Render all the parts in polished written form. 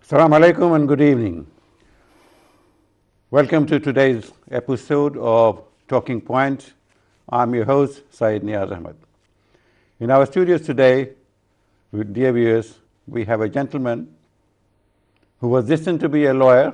Assalamu alaikum and good evening. Welcome to today's episode of Talking Point. I'm your host, Syed Neaz Ahmad. In our studios today, with dear viewers, we have a gentleman who was destined to be a lawyer,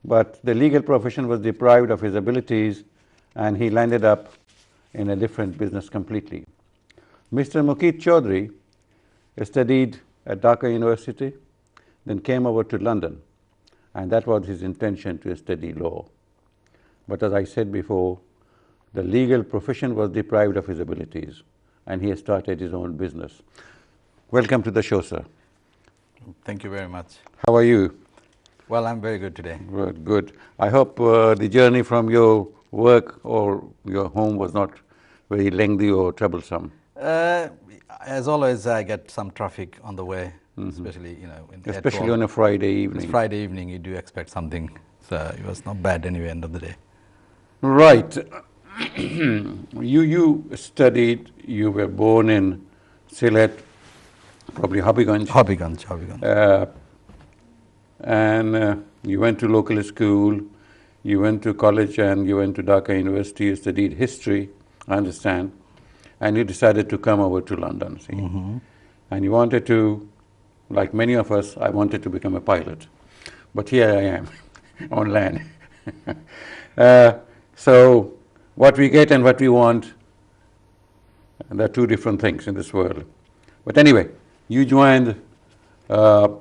but the legal profession was deprived of his abilities and he landed up in a different business completely. Mr. Mukit Choudhury studied at Dhaka University, then came over to London, and that was his intention, to study law. But as I said before, the legal profession was deprived of his abilities, and he has started his own business. Welcome to the show, sir. Thank you very much. How are you? Well, I'm very good today. Good, good. I hope the journey from your work or your home was not very lengthy or troublesome. As always, I get some traffic on the way, especially Especially on a Friday evening. It's Friday evening, you do expect something. So it was not bad anyway, end of the day. Right. You studied, you were born in Sylhet, probably Habiganj. Habiganj. And you went to local school, you went to college, and you went to Dhaka University, you studied history, I understand, and you decided to come over to London, see. And you wanted to, like many of us, I wanted to become a pilot. But here I am, on land. So what we get and what we want, they're two different things in this world. But anyway, you joined the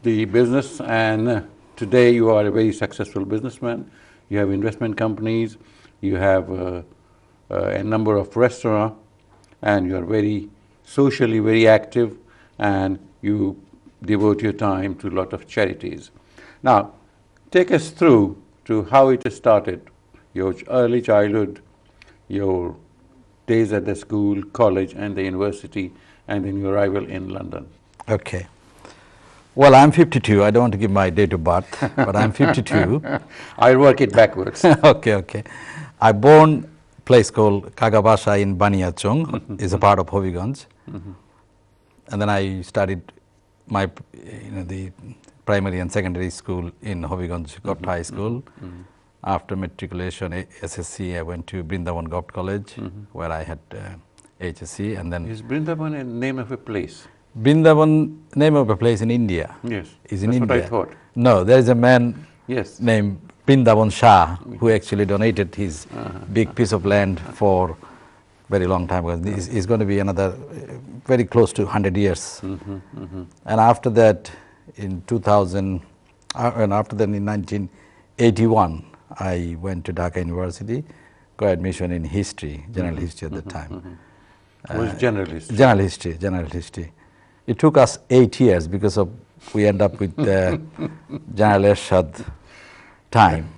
business, and today you are a very successful businessman. You have investment companies, you have a number of restaurants, and you are very socially very active, and you devote your time to a lot of charities. Now, take us through to how it started, your early childhood, your days at the school, college, and the university, and then your arrival in London. Okay. Well, I'm 52. I don't want to give my date of birth, but I'm 52. I'll work it backwards. Okay. I born place called Kagabasha in Baniachong, is a part of Habiganj. And then I studied my, the primary and secondary school in Habiganj Govt High School. After matriculation, SSC, I went to Brindavan Govt College, where I had HSC, and then... Is Brindavan a name of a place? Brindavan, name of a place in India. Yes, is in that's India. what I thought. No, there is a man named Brindavan Shah who actually donated his big piece of land for very long time ago. It's going to be another very close to 100 years. And after that, in 2000, and after that in 1981, I went to Dhaka University, got admission in history, general history at the time. Was general history? General history. It took us 8 years because of we end up with General Ershad time.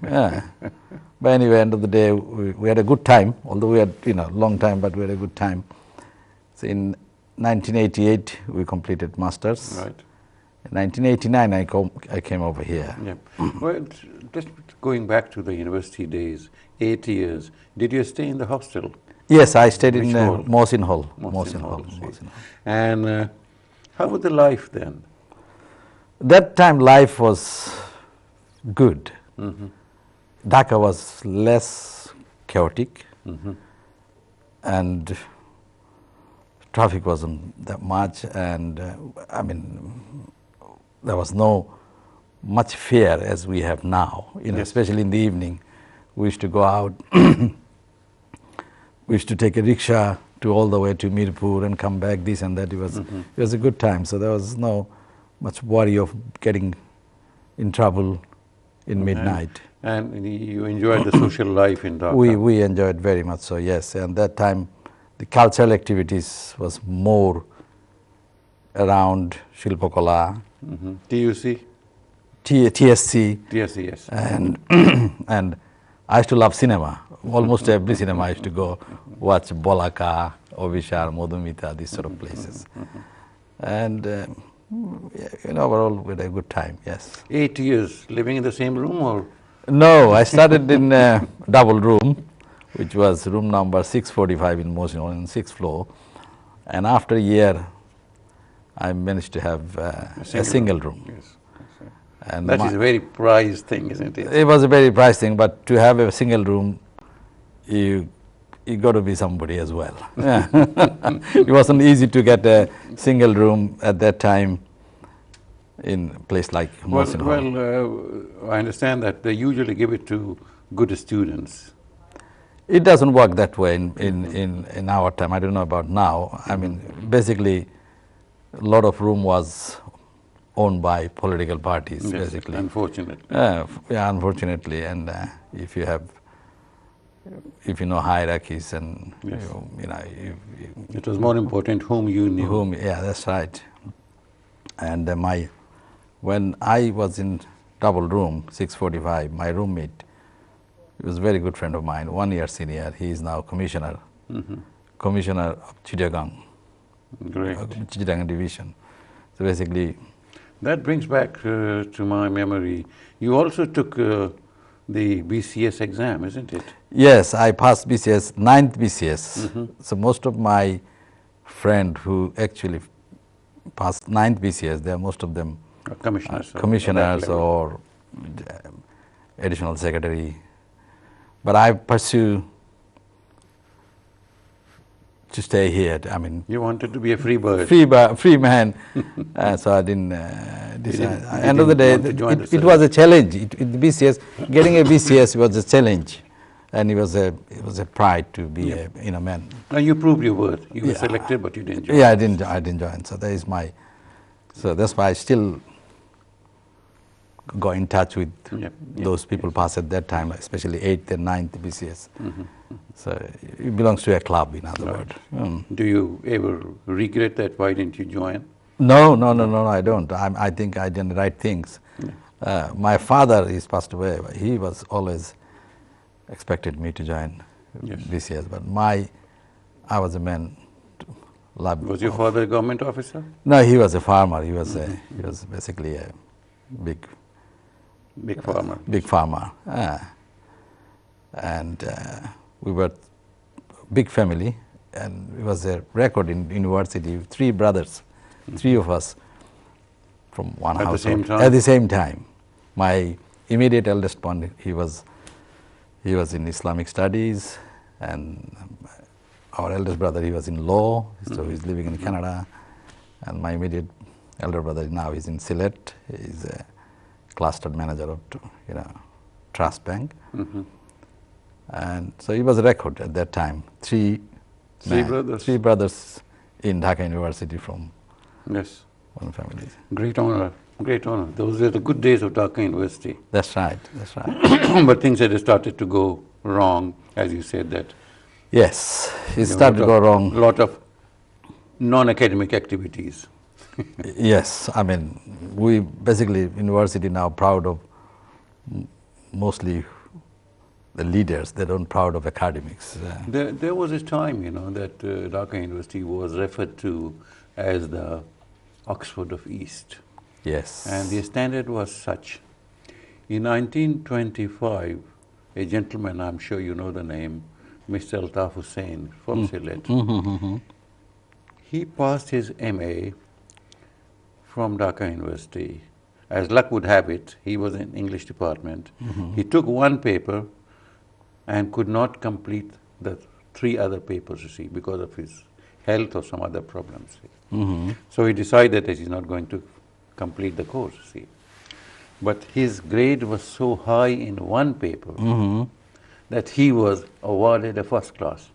But anyway, end of the day, we had a good time, although we had long time, but we had a good time. So in 1988, we completed masters. Right. In 1989, I came over here. Yeah. Well, just going back to the university days, 8 years. Did you stay in the hostel? Yes, I stayed in hall? Mohsin Hall. Mohsin Hall. And how was the life then? That time life was good. Dhaka was less chaotic, and traffic wasn't that much, and I mean, there was no much fear as we have now, especially in the evening. We used to go out, we used to take a rickshaw to all the way to Mirpur and come back, this and that. It was a good time, so there was no much worry of getting in trouble in midnight. And you enjoyed the social life in Dhaka? We enjoyed very much so, yes. And that time, the cultural activities was more around Shilpakola, TUC? TSC. TSC, yes. And I used to love cinema. Almost every cinema I used to go watch Bolaka, Ovishar, Modumita, these sort of places. And overall we had a good time, yes. 8 years living in the same room, or? No, I started in a double room, which was room number 645 in Mohsin Hall, on 6th floor. And after a year, I managed to have a single room. Yes. And that is a very prized thing, isn't it? It was a very prized thing, but to have a single room, you got to be somebody as well. Yeah. It wasn't easy to get a single room at that time in a place like Mohsin Hall. Well, I understand that they usually give it to good students. It doesn't work that way in our time. I don't know about now. I mean, basically, a lot of room was owned by political parties, Yes, basically. unfortunately. Yeah, unfortunately. And if you know hierarchies and, Yes. it was more important whom you knew. Yeah, that's right. And when I was in double room, 645, my roommate, he was a very good friend of mine, 1 year senior. He is now commissioner of Chittagong, Great. Chittagong division. So basically, That brings back to my memory, you also took the BCS exam, isn't it? yes, I passed BCS, 9th BCS. So most of my friend who actually passed 9th BCS, they are most of them Commissioners. commissioners or additional secretary. But I pursue to stay here. I mean, You wanted to be a free bird. free man. So I didn't decide. End of the day, it was a challenge. The BCS, getting a BCS was a challenge, and it was a pride to be a man. And you proved your worth. You were selected, but you didn't join. Yeah, I didn't join. So that is my. So that's why I still got in touch with those people passed at that time, especially 8th and 9th BCS. So it belongs to a club, in other words. Do you ever regret that? Why didn't you join? No, I don't. I think I did the right things. My father, he's passed away. He was always expected me to join BCS, but I was a man. Was your father a government officer? No, he was a farmer. He was basically a big farmer. Big farmer. And we were big family, and it was a record in university. 3 brothers, 3 of us from one house. At the same time? At the same time. My immediate eldest one, he was in Islamic studies, and our eldest brother, he was in law, so he's living in Canada. And my immediate elder brother now is in Sylhet. He's a cluster manager of Trust Bank. And so it was a record at that time. 3 brothers in Dhaka University from one family. Great honor, great honor. Those were the good days of Dhaka University. That's right, that's right. But things had started to go wrong, as you said that. Yes, it started to go wrong. A lot of non-academic activities. Yes, I mean, we basically, university now proud of mostly the leaders, they don't proud of academics. There was a time, that Dhaka University was referred to as the Oxford of East. Yes. And the standard was such. In 1925, a gentleman, I'm sure you know the name, Mr. Altaf Hussain from Sylhet, he passed his MA from Dhaka University. As luck would have it, he was in English department. He took 1 paper and could not complete the 3 other papers, you see, because of his health or some other problems. So he decided that he's not going to complete the course, see. But his grade was so high in 1 paper that he was awarded a first class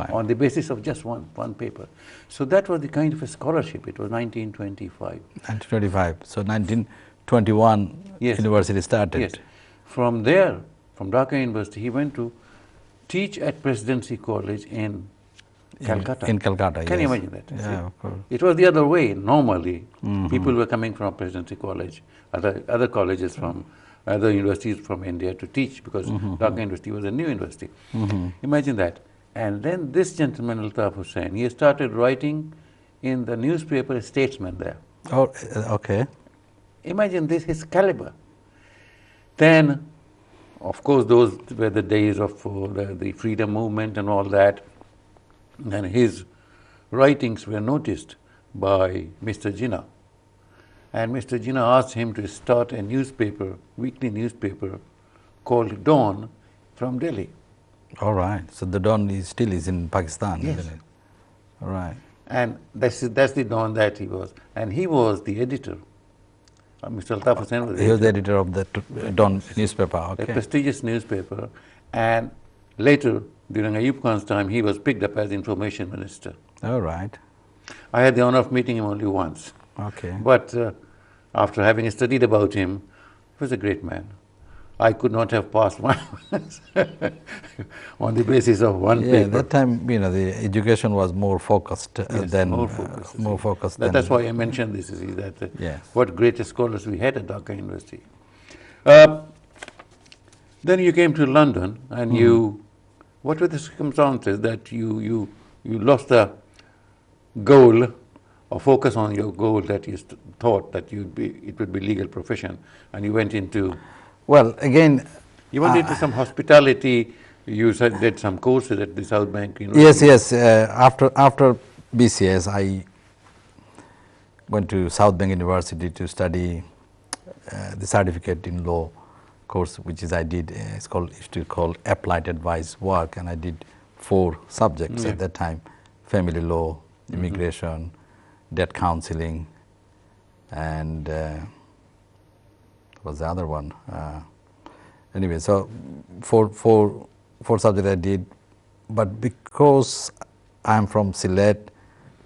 on the basis of just one paper. So that was the kind of a scholarship. It was 1925. 1925. So 1921, university started. Yes. From there, from Dhaka University, he went to teach at Presidency College in Calcutta. In Calcutta, Can you imagine that? Yeah, of course. It was the other way. Normally, people were coming from Presidency College, other colleges from other universities from India to teach, because Dhaka University was a new university. Imagine that. And then this gentleman, Altaf Hussain, he started writing in the newspaper Statesman there. Oh, okay. Imagine this, his caliber. Then, of course, those were the days of the freedom movement and all that. And his writings were noticed by Mr. Jinnah. And Mr. Jinnah asked him to start a newspaper, weekly newspaper, called Dawn from Delhi. All right. So the Dawn still is in Pakistan, Yes. isn't it? All right. And that's the Dawn that he was. And he was the editor. Mr. Altaf Hussain was the He was the editor. editor of the Dawn newspaper. A Okay. prestigious newspaper. And later, during Ayub Khan's time, he was picked up as information minister. All right. I had the honor of meeting him only once. Okay. But after having studied about him, he was a great man. I could not have passed my on the basis of one Yeah, paper. that time, you know, the education was more focused Yes, than more focused. more focused That's why I mentioned this, is that Yes. what great scholars we had at Dhaka University. Then you came to London, and what were the circumstances that you lost the goal or focus on your goal that you thought that it would be legal profession, and you went into... Well, again, You went into some hospitality, you said did some courses at the South Bank University. yes. After BCS, I went to South Bank University to study the certificate in law course, which is I did. It's called applied advice work, and I did 4 subjects at that time: family law, immigration, debt counseling, and what was the other one? Anyway, so four subjects I did, but because I am from Sylhet,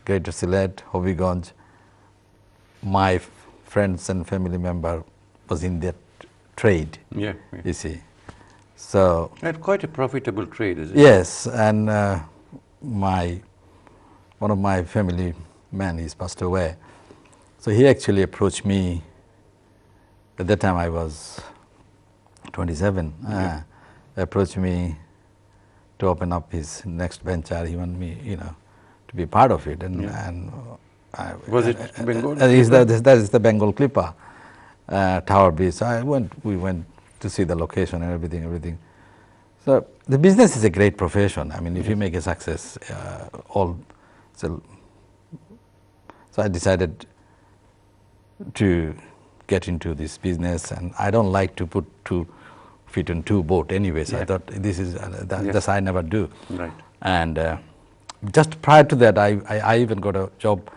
Greater Sylhet, Hobiganj, my friends and family member was in that trade. Yeah. You see, so And quite a profitable trade, is it? yes, and one of my family men, he's passed away, so he actually approached me. At that time I was 27. Approached me to open up his next venture. He wanted me, to be part of it. And Was it Bengal? that is the Bengal Clipper Tower Base. So we went to see the location and everything. So the business is a great profession. I mean, if you make a success, so I decided to get into this business, and I don't like to put 2 feet on 2 boats anyway. So I thought this is that's I never do. Right. And just prior to that, I even got a job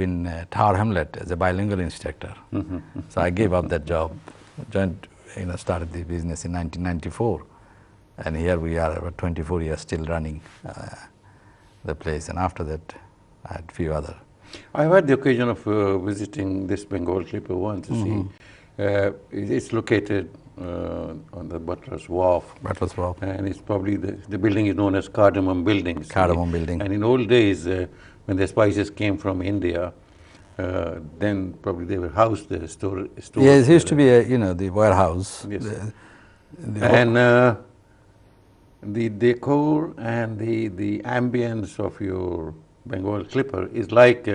in Tower Hamlet as a bilingual instructor. So I gave up that job, started the business in 1994, and here we are, about 24 years still running the place. And after that, I had a few other. I've had the occasion of visiting this Bengal Clipper once to see. It's located on the Butler's Wharf. Butler's Wharf. And it's probably the building is known as Cardamom Building. Cardamom Building. And in old days, when the spices came from India, then probably they were housed there, stored. Yes, it used to be the warehouse. Yes. And the decor and the ambience of your Bengal Clipper is like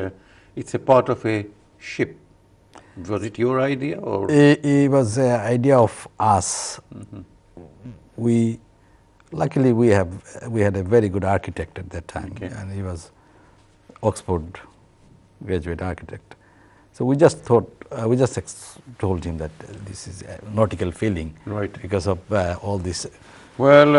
it's a part of a ship. Was it your idea, or? It was an idea of us. Luckily we had a very good architect at that time, and he was Oxford graduate architect. So we just thought, told him that this is a nautical feeling, Right. because of all this. Well,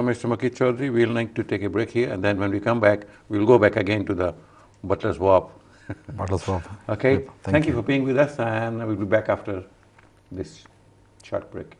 Mr. Mukit Choudhury, we'll need to take a break here, and then when we come back, we'll go back again to the Butler's Wharf. Butler's Wharf. Okay, Thank you for being with us, and we'll be back after this short break.